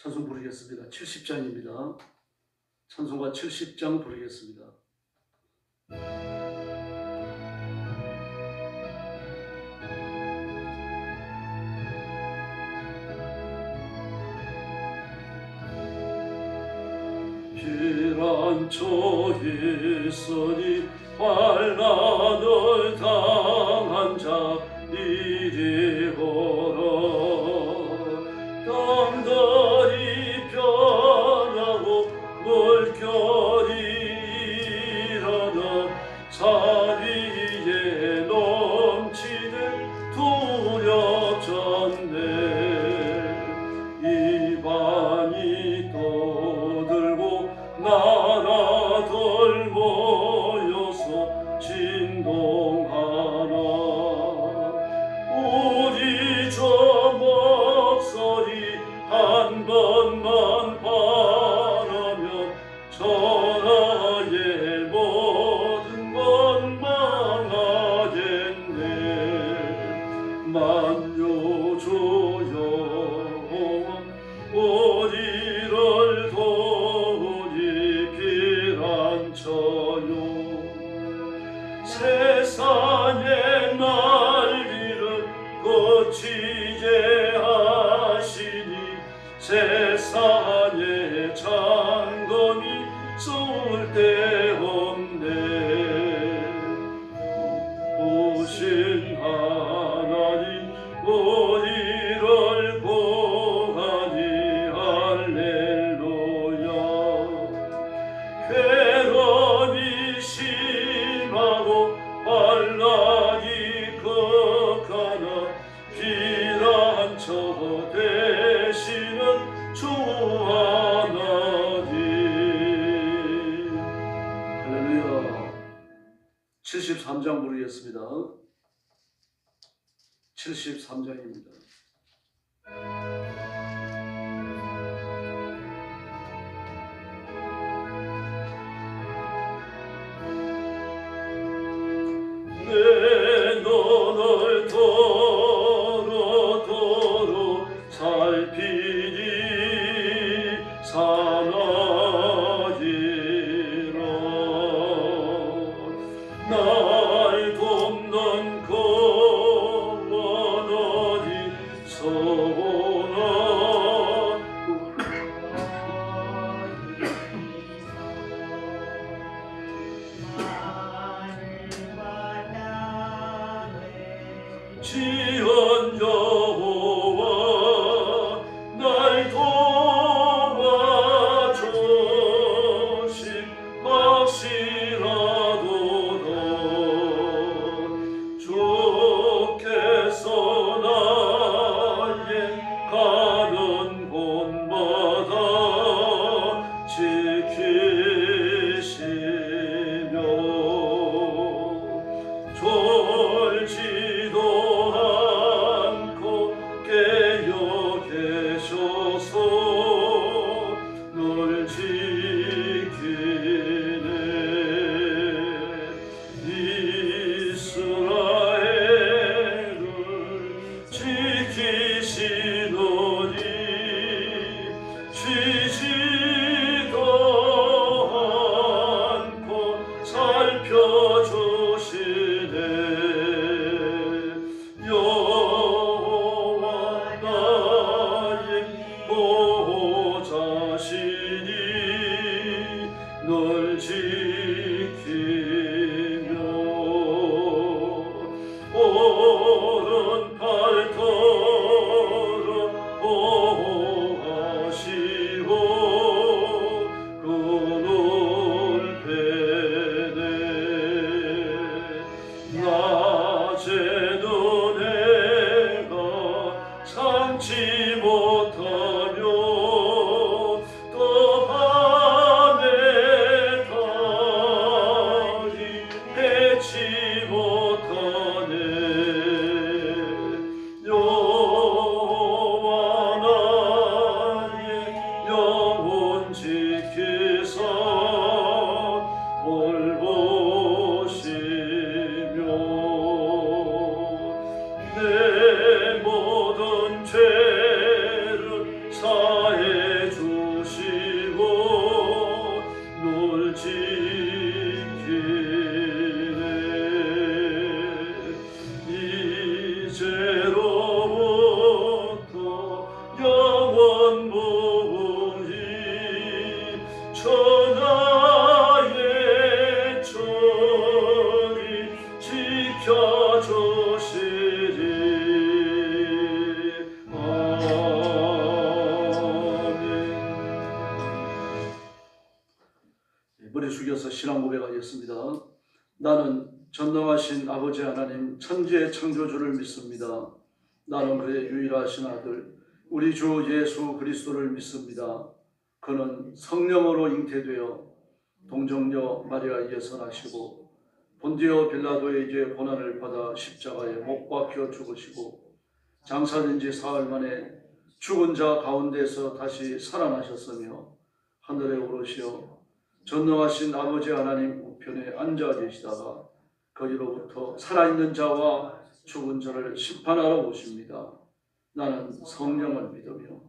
찬송 부르겠습니다. 70장입니다. 찬송가 70장 부르겠습니다. 피란초에 있으니 환난을 당한 자 이리 오라. 땀들이 변하고 물결이 일어나 자리에 넘치는 두렵잖네. 이방이 떠들고 나라들 모여서 진동하나. 우리 저 목소리 한 번만 바라면 전하의 모든 건 망하겠네. 만유주 여호와 우리를 도우니 피난처요. 세상의 난리를 고치게 하시니 세상의 장검이 쏠 데 없네. 오신 하나님 우리를 구하니 할렐루야. 괴로움이 심하고 환난이 극하나 피난처 되시는 주 하나님. 할렐루야. 73장 부르겠습니다. 73장입니다. 내 눈을 도로 살피니 사나이라. 날 돕는 구원하니 서원하고 지은 여호와 날 도와주심 확실하도다. 주께서 나의 가는 곳마다 지키시며 졸지도 않고 깨어 계셔서 널 지키네. 이스라엘을 지키시노니 쉬지도 않고 살펴주시네. 여호와 나의 보호자시니 널 지키며 오른팔 터로 보호하시고 그 눈배네. 낮에는 내가 참지 못하며 또 밤에 다 머리 숙여서 신앙 고백하겠습니다. 나는 전능하신 아버지 하나님 천지의 창조주를 믿습니다. 나는 그의 유일하신 아들 우리 주 예수 그리스도를 믿습니다. 그는 성령으로 잉태되어 동정녀 마리아에게서 나시고 본디오 빌라도에게 고난을 받아 십자가에 못 박혀 죽으시고 장사된 지 사흘 만에 죽은 자 가운데서 다시 살아나셨으며 하늘에 오르시어 전능하신 아버지 하나님 우편에 앉아 계시다가 거기로부터 살아있는 자와 죽은 자를 심판하러 오십니다. 나는 성령을 믿으며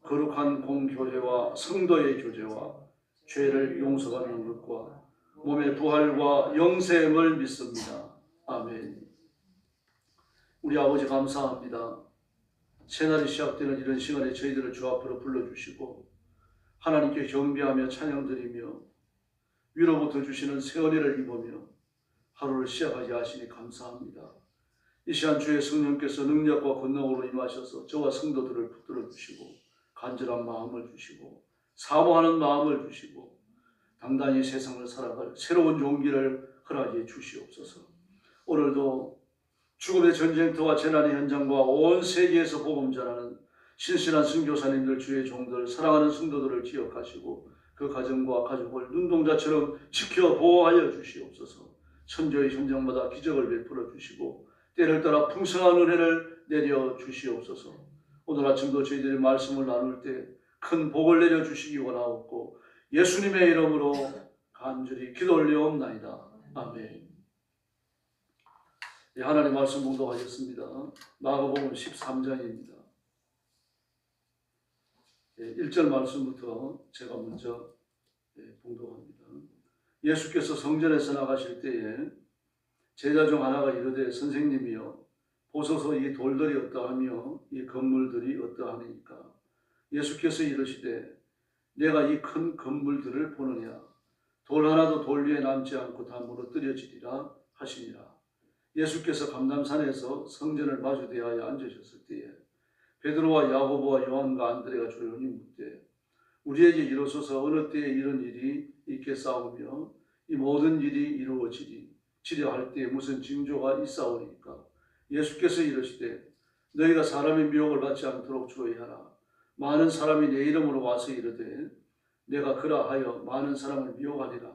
거룩한 공교회와 성도의 교제와 죄를 용서받는 것과 몸의 부활과 영생을 믿습니다. 아멘. 우리 아버지 감사합니다. 새날이 시작되는 이런 시간에 저희들을 주 앞으로 불러주시고 하나님께 경배하며 찬양드리며 위로부터 주시는 새 은혜를 입으며 하루를 시작하게 하시니 감사합니다. 이 시간 주의 성령께서 능력과 권능으로 임하셔서 저와 성도들을 붙들어 주시고 간절한 마음을 주시고 사모하는 마음을 주시고 당당히 세상을 살아갈 새로운 용기를 허락해 주시옵소서. 오늘도 죽음의 전쟁터와 재난의 현장과 온 세계에서 복음 전하는 신실한 선교사님들 주의 종들 사랑하는 성도들을 기억하시고 그 가정과 가족을 눈동자처럼 지켜 보호하여 주시옵소서. 천조의 현장마다 기적을 베풀어 주시고 때를 따라 풍성한 은혜를 내려 주시옵소서. 오늘 아침도 저희들이 말씀을 나눌 때 큰 복을 내려 주시기 원하옵고 예수님의 이름으로 간절히 기도 올려옵나이다. 아멘. 하나님 말씀 봉독하겠습니다. 마가복음 13장입니다. 1절 말씀부터 제가 먼저 봉독합니다. 예수께서 성전에서 나가실 때에 제자 중 하나가 이르되 선생님이여 보소서 이 돌들이 어떠하며 이 건물들이 어떠하니까. 예수께서 이르시되 내가 이 큰 건물들을 보느냐. 돌 하나도 돌 위에 남지 않고 다 무너뜨려지리라 하시니라. 예수께서 감람산에서 성전을 마주 대하여 앉으셨을 때에 베드로와 야고보와 요한과 안드레가 조용히 묻되 우리에게 이르소서 어느 때에 이런 일이 있겠사오며 이 모든 일이 이루어지려 할 때에 무슨 징조가 있사오리까. 예수께서 이르시되 너희가 사람의 미혹을 받지 않도록 주의하라. 많은 사람이 내 이름으로 와서 이르되 내가 그라하여 많은 사람을 미혹하리라.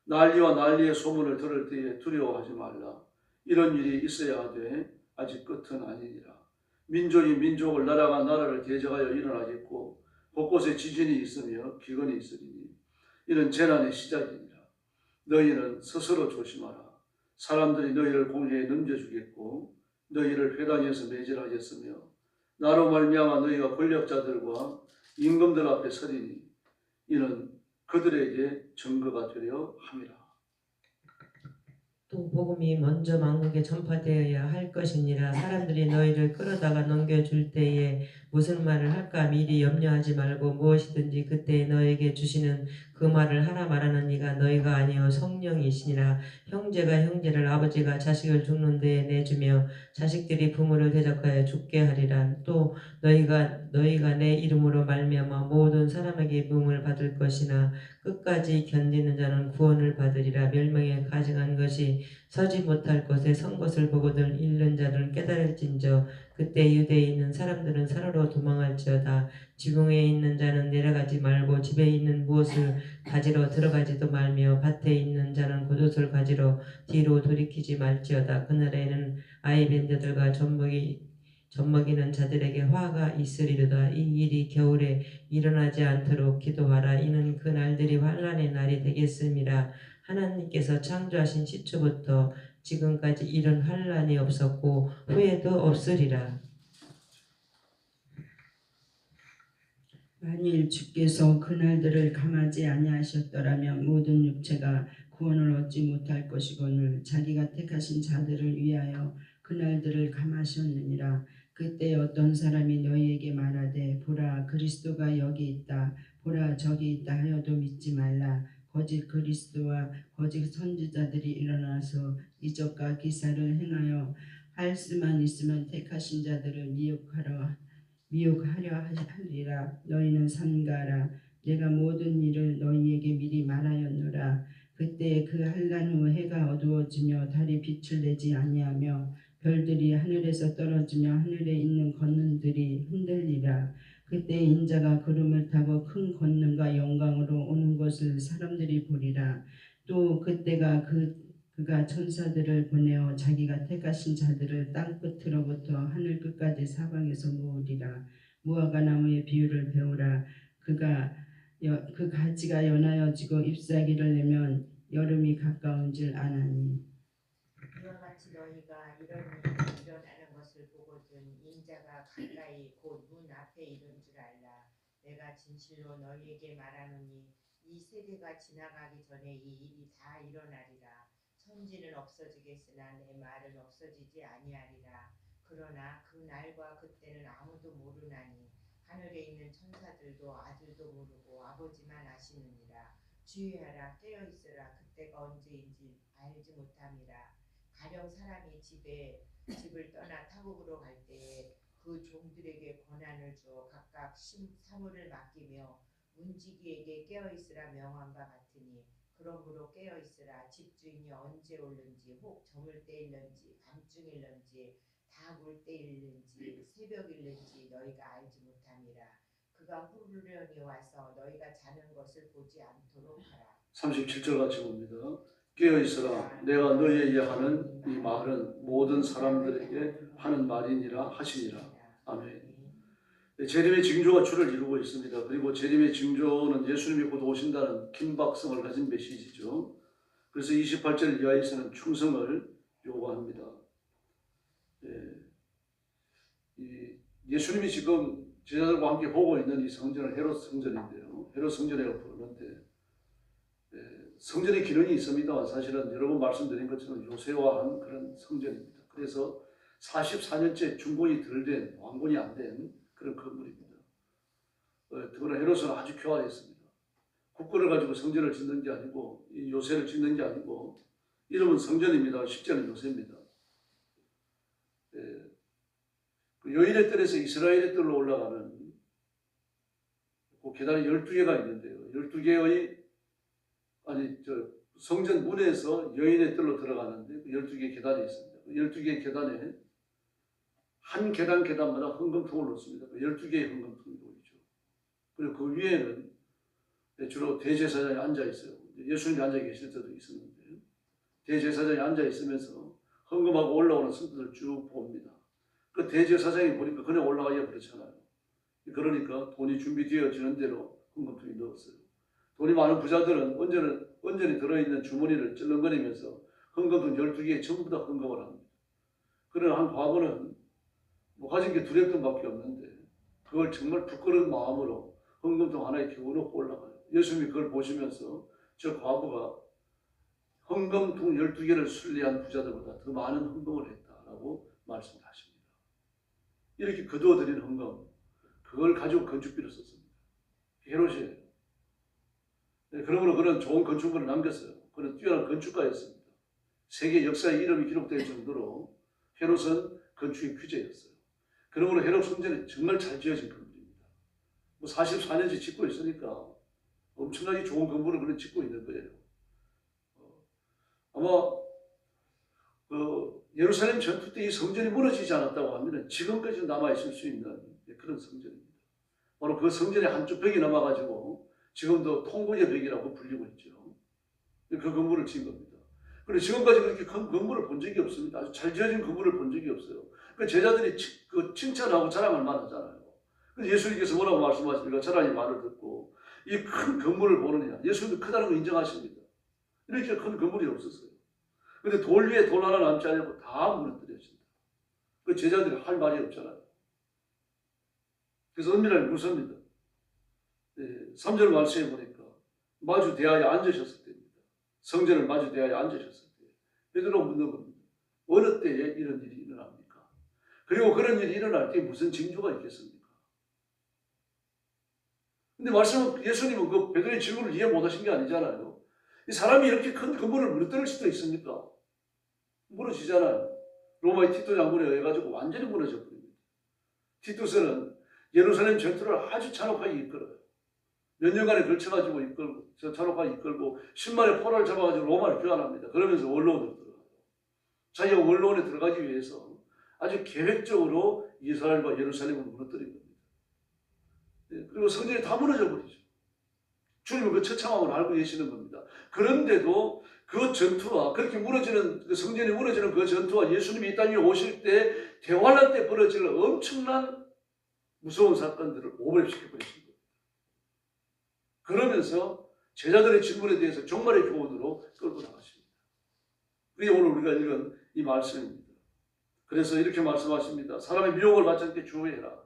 난리와 난리의 소문을 들을 때에 두려워하지 말라. 이런 일이 있어야 하되 아직 끝은 아니니라. 민족이 민족을 나라가 나라를 대적하여 일어나겠고 곳곳에 지진이 있으며 기근이 있으리니 이는 재난의 시작이니라. 너희는 스스로 조심하라. 사람들이 너희를 공중에 넘겨주겠고 너희를 회당에서 매질하겠으며 나로 말미암아 너희가 권력자들과 임금들 앞에 서리니 이는 그들에게 증거가 되려 함이라. 또 복음이 먼저 만국에 전파되어야 할 것이니라. 사람들이 너희를 끌어다가 넘겨줄 때에 무슨 말을 할까 미리 염려하지 말고 무엇이든지 그때 너에게 주시는 그 말을 하라 말하는 이가 너희가 아니요 성령이시니라. 형제가 형제를 아버지가 자식을 죽는 데에 내주며 자식들이 부모를 대적하여 죽게 하리라. 또 너희가 내 이름으로 말미암아 모든 사람에게 미움을 받을 것이나 끝까지 견디는 자는 구원을 받으리라. 멸망에 가증한 것이 서지 못할 곳에 선 것을 보거든 잃는 자들은 깨달을진저 그때 유대에 있는 사람들은 산으로 도망할지어다. 지붕에 있는 자는 내려가지 말고 집에 있는 무엇을 가지러 들어가지도 말며 밭에 있는 자는 겉옷을 가지러 뒤로 돌이키지 말지어다. 그날에는 아이 뵌 자들과 젖먹이는 자들에게 화가 있으리로다. 이 일이 겨울에 일어나지 않도록 기도하라. 이는 그 날들이 환난의 날이 되겠음이라. 하나님께서 창조하신 시초부터 지금까지 이런 환난이 없었고 후에도 없으리라. 만일 주께서 그날들을 감하지 아니하셨더라면 모든 육체가 구원을 얻지 못할 것이거늘 자기가 택하신 자들을 위하여 그날들을 감하셨느니라. 그때 어떤 사람이 너희에게 말하되 보라 그리스도가 여기 있다 보라 저기 있다 하여도 믿지 말라. 거짓 그리스도와 거짓 선지자들이 일어나서 이적과 기사를 행하여 할 수만 있으면 택하신 자들을 미혹하려 하리라. 너희는 삼가라. 내가 모든 일을 너희에게 미리 말하였노라. 그때 그 한란 후 해가 어두워지며 달이 빛을 내지 아니하며 별들이 하늘에서 떨어지며 하늘에 있는 권능들이 흔들리라. 그때 인자가 구름을 타고 큰 권능과 영광으로 오는 것을 사람들이 보리라. 또 그때가 그가 천사들을 보내어 자기가 택하신 자들을 땅 끝으로부터 하늘 끝까지 사방에서 모으리라. 무화과 나무의 비유를 배우라. 그 가지가 연하여지고 잎사귀를 내면 여름이 가까운 줄 아나니. 이와 같이 너희가 이런 일이 일어나는 것을 보거든 인자가 가까이 곧 문 앞에 이른 줄 알라. 내가 진실로 너희에게 말하노니 이 세대가 지나가기 전에 이 일이 다 일어나리라. 천지는 없어지겠으나 내 말은 없어지지 아니하리라. 그러나 그 날과 그때는 아무도 모르나니 하늘에 있는 천사들도 아들도 모르고 아버지만 아시느니라. 주의하라, 깨어 있으라. 그때가 언제인지 알지 못함이라. 가령 사람이 집을 떠나 타국으로 갈 때에 그 종들에게 권한을 주어 각각 사물을 맡기며 문지기에게 깨어 있으라 명함과 같으니 그러므로 깨어 있으라. 집주인이 언제 올는지 혹 저물 때일는지 밤중일는지 다굴 때일는지 새벽일는지 너희가 알지 못함이라. 그가 후련히 와서 너희가 자는 것을 보지 않도록 하라. 37절 같이 봅니다. 깨어 있으라. 내가 너희에게 하는 이 말은 모든 사람들에게 하는 말이니라 하시니라. 아멘. 재림의 징조가 주를 이루고 있습니다. 그리고 재림의 징조는 예수님이 곧 오신다는 긴박성을 가진 메시지죠. 그래서 28절 이하에서는 충성을 요구합니다. 예수님이 지금 제자들과 함께 보고 있는 이 성전은 헤롯 성전인데요. 헤롯 성전이라고 부르는데 성전의 기능이 있습니다만 사실은 여러 번 말씀드린 것처럼 요새화한 그런 성전입니다. 그래서 44년째 준공이 덜 된, 완공이 안 된 그런 건물입니다. 더구나 헤롯은 아주 교활했습니다. 국권을 가지고 성전을 짓는 게 아니고 이 요새를 짓는 게 아니고 이름은 성전입니다. 실제는 요새입니다. 그 여인의 뜰에서 이스라엘의 뜰로 올라가는 그 계단이 12개가 있는데요. 12개의 성전 문에서 여인의 뜰로 들어가는데 12개의 계단이 있습니다. 12개의 계단에 한 계단마다 헌금통을 놓습니다. 12개의 헌금통이 보이죠. 그리고 그 위에는 주로 대제사장이 앉아 있어요. 예수님이 앉아 계실 때도 있었는데 대제사장이 앉아 있으면서 헌금하고 올라오는 성도들 쭉 봅니다. 그 대제사장이 보니까 그냥 올라가기가 그렇잖아요. 그러니까 돈이 준비되어지는 대로 헌금통에 넣었어요. 돈이 많은 부자들은 온전히 들어있는 주머니를 찔렁거리면서 헌금통 12개에 전부 다 헌금을 합니다. 그러나 한 과부는 가진 게 2렉돈밖에 없는데 그걸 정말 부끄러운 마음으로 헌금통 하나에 겨우 넣고 올라가요. 예수님이 그걸 보시면서 저 과부가 헌금통 12개를 순리한 부자들보다 더 많은 헌금을 했다라고 말씀을 하십니다. 이렇게 거두어들인 헌금, 그걸 가지고 건축비를 썼습니다. 헤롯이에요. 그러므로 그는 좋은 건축물을 남겼어요. 그는 뛰어난 건축가였습니다. 세계 역사의 이름이 기록될 정도로 헤롯은 건축의 귀재였어요. 그러므로 헤롯 성전이 정말 잘 지어진 건물입니다. 44년째 짓고 있으니까 엄청나게 좋은 건물을 그는 짓고 있는 거예요. 아마 예루살렘 전투 때 이 성전이 무너지지 않았다고 하면 지금까지 남아있을 수 있는 그런 성전입니다. 바로 그 성전의 한쪽 벽이 남아가지고 지금도 통곡의 벽이라고 불리고 있죠. 그 건물을 지은 겁니다. 그리고 지금까지 그렇게 큰 건물을 본 적이 없습니다. 아주 잘 지어진 건물을 본 적이 없어요. 그 제자들이 칭찬하고 자랑을 많았잖아요. 그래서 예수님께서 뭐라고 말씀하십니까? 저라니 말을 듣고 이 큰 건물을 보느냐. 예수님이 크다는 걸 인정하십니다. 이렇게 큰 건물이 없었어요. 근데 돌 위에 돌 하나 남지 않고 다 무너뜨렸습니다. 그 제자들이 할 말이 없잖아요. 그래서 은밀하게 묻습니다. 3절 말씀해 보니까 마주 대하여 앉으셨을 때입니다. 성전을 마주 대하여 앉으셨을 때 베드로가 묻는 겁니다. 어느 때에 이런 일이 일어납니까? 그리고 그런 일이 일어날 때 무슨 징조가 있겠습니까? 근데 예수님은 그 베드로의 질문을 이해 못하신 게 아니잖아요. 이 사람이 이렇게 큰 건물을 무너뜨릴 수도 있습니까? 무너지잖아요. 로마의 티토 장군에 의해 가지고 완전히 무너져 버립니다. 티투스는 예루살렘 전투를 아주 잔혹하게 이끌어요. 몇 년간에 걸쳐가지고 이끌고, 저 차로가 이끌고 10만의 포로를 잡아가지고 로마를 교환합니다. 그러면서 원로원으로 들어가요. 자기가 원로원에 들어가기 위해서 아주 계획적으로 이스라엘과 예루살렘을 무너뜨린 겁니다. 그리고 성전이 다 무너져 버리죠. 주님은 그 처참함을 알고 계시는 겁니다. 그런데도 그 전투와, 그렇게 무너지는, 그 성전이 무너지는 그 전투와 예수님이 이 땅에 오실 때 대환란 때 벌어질 엄청난 무서운 사건들을 오버랩시켜 버리신 겁니다. 그러면서 제자들의 질문에 대해서 종말의 교훈으로 끌고 나가십니다. 그게 오늘 우리가 읽은 이 말씀입니다. 그래서 이렇게 말씀하십니다. 사람의 미혹을 받지 않게 주의해라.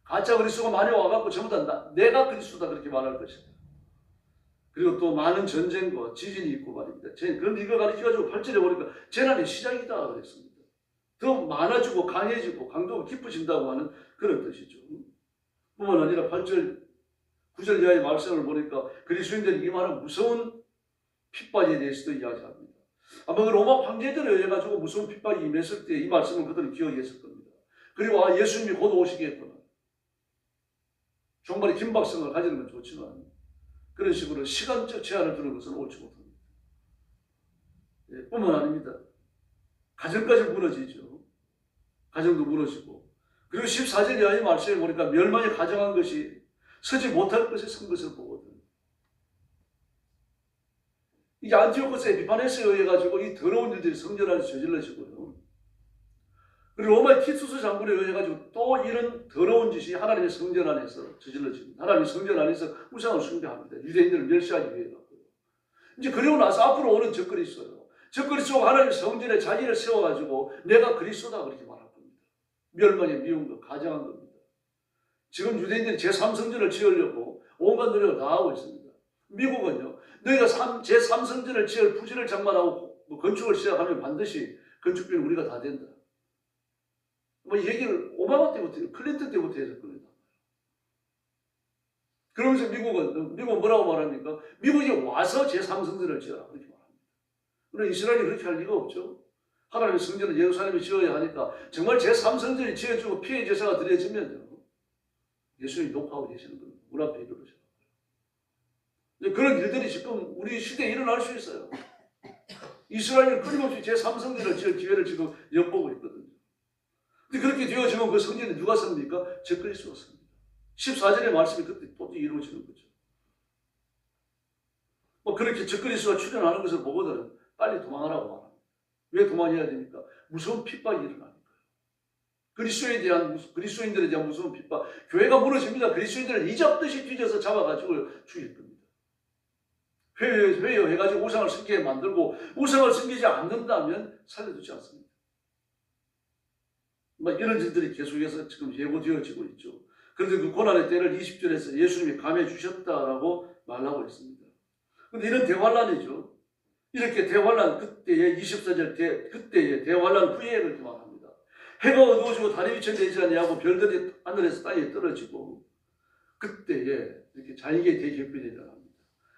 가짜 그리스도가 많이 와갖고 전부 다 내가 그리스도다 그렇게 말할 것이다. 그리고 또 많은 전쟁과 지진이 있고 말입니다. 그런데 이걸 가르쳐가지고 8절에 보니까 재난의 시작이다 그랬습니다. 더 많아지고 강해지고 강도가 깊어진다고 하는 그런 뜻이죠. 뿐만 아니라 8절, 9절 이하의 말씀을 보니까 그리스도인들이 임하는 무서운 핍박에 대해서도 이야기합니다. 아마 그 로마 황제들에 의해 가지고 무서운 핍박이 임했을 때 이 말씀을 그들은 기억했을 겁니다. 그리고 예수님이 곧 오시겠구나. 종말의 긴박성을 가지는 건 좋지만 그런 식으로 시간적 제한을 두는 것은 옳지 못합니다. 뿐만 아닙니다. 가정까지 무너지죠. 가정도 무너지고. 그리고 14절 이하의 말씀에 보니까 멸망에 가정한 것이 서지 못할 것에 선 것을 보거든. 이게 안티오코스 에피파네스에 의해 가지고 이 더러운 일들이 성전 안에 저질러지고요. 그리고 로마의 티투스 장군에 의해 가지고 또 이런 더러운 짓이 하나님의 성전 안에서 저질러집니다. 하나님의 성전 안에서 우상을 숭배합니다. 유대인들을 멸시하기 위해 갖고요. 이제 그리고 나서 앞으로 오는 적그리 있어요. 적그리 속 하나님의 성전에 자기를 세워가지고 내가 그리스도다 그렇게 말할 겁니다. 멸망에 미운 것, 가정한 겁니다. 지금 유대인들이 제3성전을 지으려고 온갖 노력을 다 하고 있습니다. 미국은요, 너희가 제3성전을 지을 부지를 장만하고 건축을 시작하면 반드시 건축비는 우리가 다 된다. 뭐 얘기를 오바마 때부터, 클린턴 때부터 했었거든요. 그러면서 미국은 뭐라고 말합니까? 미국이 와서 제3성전을 지어라. 그렇게 말합니다. 그러나 이스라엘이 그렇게 할 리가 없죠. 하나님의 성전을 예루살렘에 지어야 하니까 정말 제3성전이 지어지고 피해 제사가 드려지면요. 예수님이 녹화하고 계시는 겁니다. 문 앞에 이르르셔. 그런 일들이 지금 우리 시대에 일어날 수 있어요. 이스라엘은 끊임없이 제3성전을 지을 기회를 지금 엿보고 있거든요. 근데 그렇게 되어지면 그 성전에 누가 섭니까? 적그리스도가 섭니다. 14절의 말씀이 그때 또 이루어지는 거죠. 뭐 그렇게 적그리스도가 출현하는 것을 보고는 빨리 도망하라고 말합니다. 왜 도망해야 됩니까? 무서운 핍박이 일어나니까요. 그리스도인들에 대한 무서운 핍박. 교회가 무너집니다. 그리스도인들을 이잡듯이 뒤져서 잡아가지고 죽일 겁니다. 회여해가지고 우상을 섬기게 만들고 우상을 섬기지 않는다면 살려두지 않습니다. 이런 일들이 계속해서 지금 예고되어지고 있죠. 그런데 그 고난의 때를 20절에서 예수님이 감해 주셨다라고 말하고 있습니다. 그런데 이런 대환란이죠. 이렇게 대환란 그때의 24절 그때의 대환란 후에 그렇게 말합니다. 해가 어두워지고 달이 비춰내지 아니하고 별들이 하늘에서 땅에 떨어지고 그때에 이렇게 자기의 대격변이 일어납니다.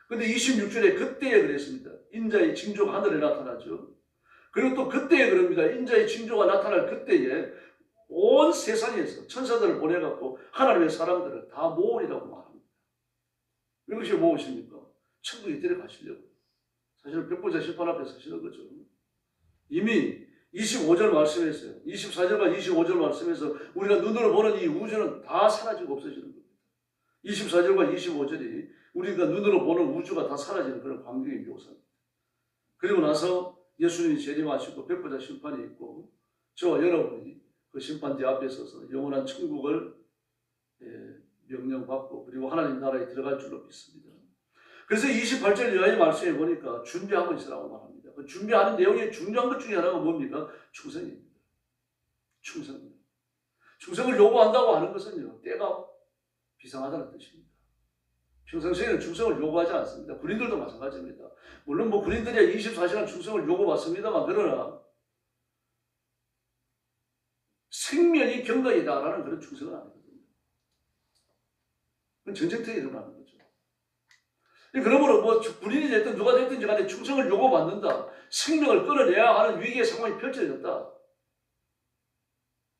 그런데 26절에 그때에 그랬습니다. 인자의 징조가 하늘에 나타나죠. 그리고 또 그때에 그럽니다. 인자의 징조가 나타날 그때에 온 세상에서 천사들을 보내갖고 하나님의 사람들을 다 모으리라고 말합니다. 이것이 무엇입니까? 천국에 데려가시려고. 사실은 백보자 심판 앞에 서시는 거죠. 이미 25절 말씀에서요. 24절과 25절 말씀에서 우리가 눈으로 보는 이 우주는 다 사라지고 없어지는 겁니다. 24절과 25절이 우리가 눈으로 보는 우주가 다 사라지는 그런 광경의 묘사입니다. 그리고 나서 예수님이 재림하시고 백보자 심판이 있고 저와 여러분이 그 심판대 앞에 서서 영원한 천국을 명령받고 그리고 하나님 나라에 들어갈 줄로 믿습니다. 그래서 28절 이하의 말씀에 보니까 준비하고 있으라고 말합니다. 그 준비하는 내용의 중요한 것 중에 하나가 뭡니까? 충성입니다. 충성입니다. 충성을 요구한다고 하는 것은요, 때가 비상하다는 뜻입니다. 평상시에는 충성을 요구하지 않습니다. 군인들도 마찬가지입니다. 물론 군인들이 24시간 충성을 요구받습니다만 그러나 생명이 경각이다라는 그런 충성은 아니거든요. 그건 전쟁터에 일어나는 거죠. 그러므로 군인이 됐든 누가 됐든지 간에 충성을 요구받는다. 생명을 끊어내야 하는 위기의 상황이 펼쳐졌다.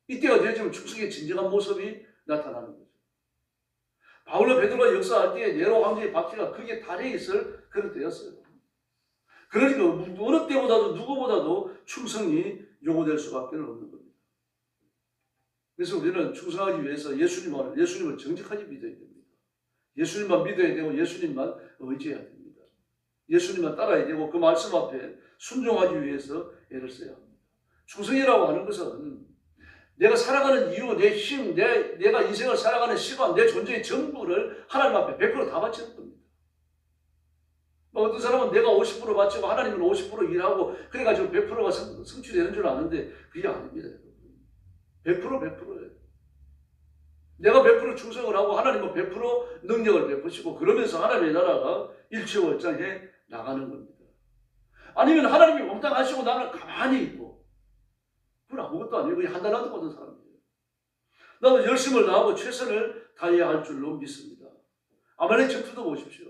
이때가 되어지면 충성의 진정한 모습이 나타나는 거죠. 바울과 베드로가 역사할 때에 네로 황제의 박해가 크게 달해 있을 그런 때였어요. 그러니까 어느 때보다도 누구보다도 충성이 요구될 수밖에 없는 겁니다. 그래서 우리는 충성하기 위해서 예수님을 정직하게 믿어야 됩니다. 예수님만 믿어야 되고 예수님만 의지해야 됩니다. 예수님만 따라야 되고 그 말씀 앞에 순종하기 위해서 애를 써야 합니다. 충성이라고 하는 것은 내가 살아가는 이유, 내 힘, 내가 인생을 살아가는 시간, 내 존재의 전부를 하나님 앞에 100% 다 바치는 겁니다. 어떤 사람은 내가 50% 바치고 하나님은 50% 일하고 그래가지고 100%가 성취되는 줄 아는데 그게 아닙니다. 100%예요. 내가 100% 충성을 하고 하나님은 100% 능력을 베푸시고 그러면서 하나님의 나라가 일치월장해 나가는 겁니다. 아니면 하나님이 몽땅하시고 나는 가만히 있고 그건 아무것도 아니고 한 달란트 받은 사람이에요. 나도 열심을 다하고 최선을 다해야 할 줄로 믿습니다. 아말렉 전투도 보십시오.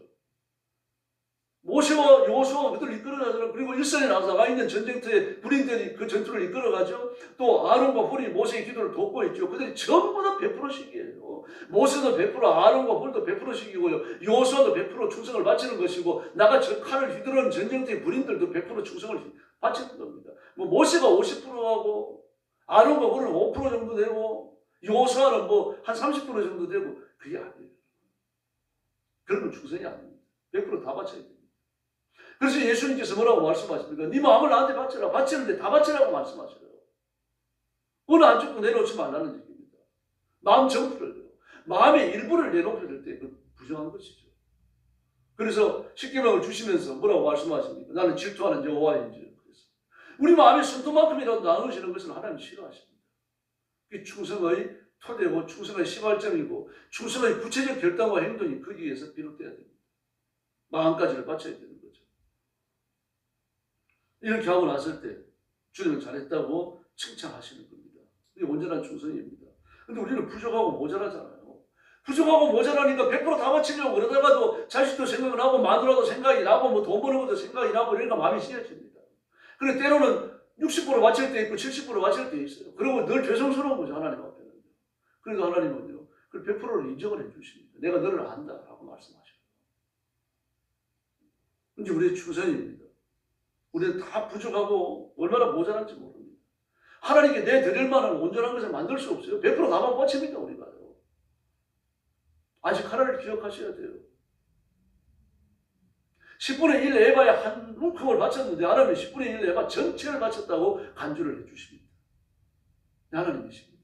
모세와 여호수아가 그들을 이끌어가잖아요. 그리고 일선에 나가 있는 전쟁터에 군인들이 그 전투를 이끌어가죠. 또 아론과 홀이 모세의 기도를 돕고 있죠. 그들이 전부 다 100%씩이에요. 모세도 100%, 아론과 홀도 100%씩이고요. 여호수아도 100% 충성을 바치는 것이고 나가 저 칼을 휘두르는 전쟁터의 군인들도 100% 충성을 바치는 겁니다. 뭐 모세가 50%하고 아론과 홀은 5% 정도 되고 여호수아는 뭐 한 30% 정도 되고 그게 아니에요. 그런 건 충성이 아닙니다. 100% 다 바쳐야 돼요. 그래서 예수님께서 뭐라고 말씀하십니까? 네 마음을 나한테 바쳐라. 바치는데 다 바치라고 말씀하셔요. 어느 한쪽도 내놓지 말라는 얘기입니다. 마음 전부를요. 마음의 일부를 내놓을 때 그 부정한 것이죠. 그래서 십계명을 주시면서 뭐라고 말씀하십니까? 나는 질투하는 여호와인지. 우리 마음의 손톱만큼이라도 나누시는 것을 하나님 싫어하십니다. 그게 충성의 토대고 충성의 시발점이고 충성의 구체적 결단과 행동이 거기에서 비롯돼야 됩니다. 마음까지를 바쳐야 되는 거죠. 이렇게 하고 났을 때 주님은 잘했다고 칭찬하시는 겁니다. 이게 온전한 충성입니다. 근데 우리는 부족하고 모자라잖아요. 부족하고 모자라니까 100%다 바치려고 그러다가도 자식도 생각을 하고 마누라도 생각이 나고 뭐 돈 버는 것도 생각이 나고 이러니까 마음이 씌어집니다. 그런데 때로는 60% 바칠 때 있고 70% 바칠 때 있어요. 그리고 늘 죄송스러운 거죠. 하나님 앞에는. 그래도 하나님은요. 그 100%를 인정을 해주십니다. 내가 너를 안다라고 말씀하셔요. 이제 우리의 충성입니다. 우리는 다 부족하고 얼마나 모자란지 모릅니다. 하나님께 내드릴 만한 온전한 것을 만들 수 없어요. 100% 다만 뻗칩니다. 우리가요. 아직 하나를 기억하셔야 돼요. 10분의 1 에바에 한 움큼을 바쳤는데 하나님은 10분의 1 에바 전체를 바쳤다고 간주를 해주십니다. 하나님이십니다.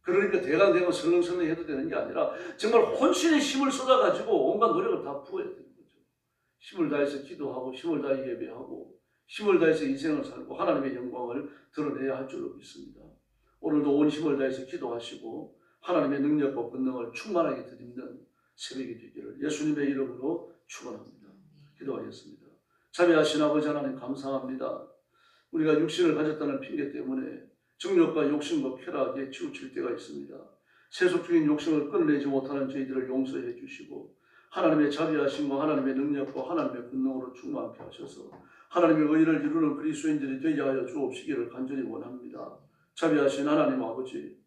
그러니까 대강대강 설렁설렁 해도 되는 게 아니라 정말 혼신의 힘을 쏟아가지고 온갖 노력을 다 부어야 되는 거죠. 힘을 다해서 기도하고 힘을 다해 예배하고 힘을 다해서 인생을 살고 하나님의 영광을 드러내야 할 줄로 믿습니다. 오늘도 온 힘을 다해서 기도하시고 하나님의 능력과 권능을 충만하게 드리는 새벽이 되기를 예수님의 이름으로 축원합니다. 기도하겠습니다. 자비하신 아버지 하나님 감사합니다. 우리가 육신을 가졌다는 핑계 때문에 정욕과 욕심과 쾌락에 치우칠 때가 있습니다. 세속적인 욕심을 끊어내지 못하는 저희들을 용서해 주시고 하나님의 자비하심과 하나님의 능력과 하나님의 권능으로 충만케 하셔서 하나님의 의를 이루는 그리스도인들이 되게 하여 주옵시기를 간절히 원합니다. 자비하신 하나님 아버지,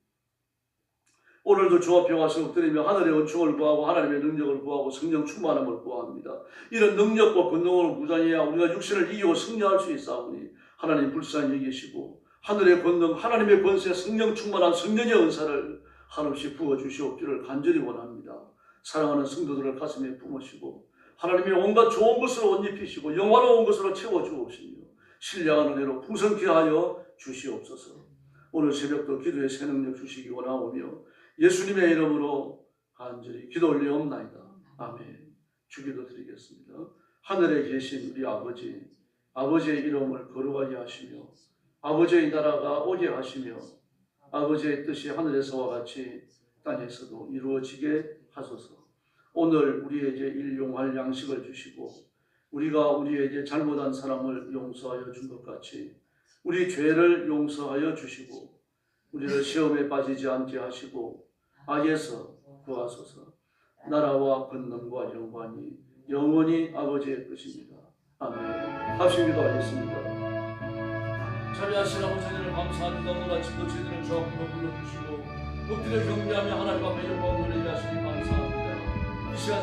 오늘도 주 앞에 와서 엎드리며 하늘의 은총을 구하고 하나님의 능력을 구하고 성령 충만함을 구합니다. 이런 능력과 권능을 무장해야 우리가 육신을 이기고 승리할 수 있사오니 하나님 불쌍히 여기시고 하늘의 권능, 하나님의 권세, 성령 충만한 성령의 은사를 한없이 부어주시옵기를 간절히 원합니다. 사랑하는 성도들을 가슴에 품으시고 하나님의 온갖 좋은 것으로 옷 입히시고 영화로운 것으로 채워주옵시며 신령한 은혜로 풍성케 하여 주시옵소서. 오늘 새벽도 기도의 새 능력 주시기 원하오며 예수님의 이름으로 간절히 기도 올리옵나이다. 아멘. 주기도 드리겠습니다. 하늘에 계신 우리 아버지, 아버지의 이름을 거룩하게 하시며 아버지의 나라가 오게 하시며 아버지의 뜻이 하늘에서와 같이 땅에서도 이루어지게 하소서. 오늘 우리에게 일용할 양식을 주시고 우리가 우리에게 잘못한 사람을 용서하여 준 것 같이 우리 죄를 용서하여 주시고 우리를 시험에 빠지지 않게 하시고 악에서 구하소서. 나라와 권능과 영광이 영원히 아버지의 것입니다. 아멘. 합심 기도하겠습니다. 자비하신 아버지 하나님 감사합니다. 오늘 아침도 저희들을 주 앞으로 불러주시고 엎드려 경배하며 하나님 앞에 영광을 돌리게 하시니 감사합니다. 이 시간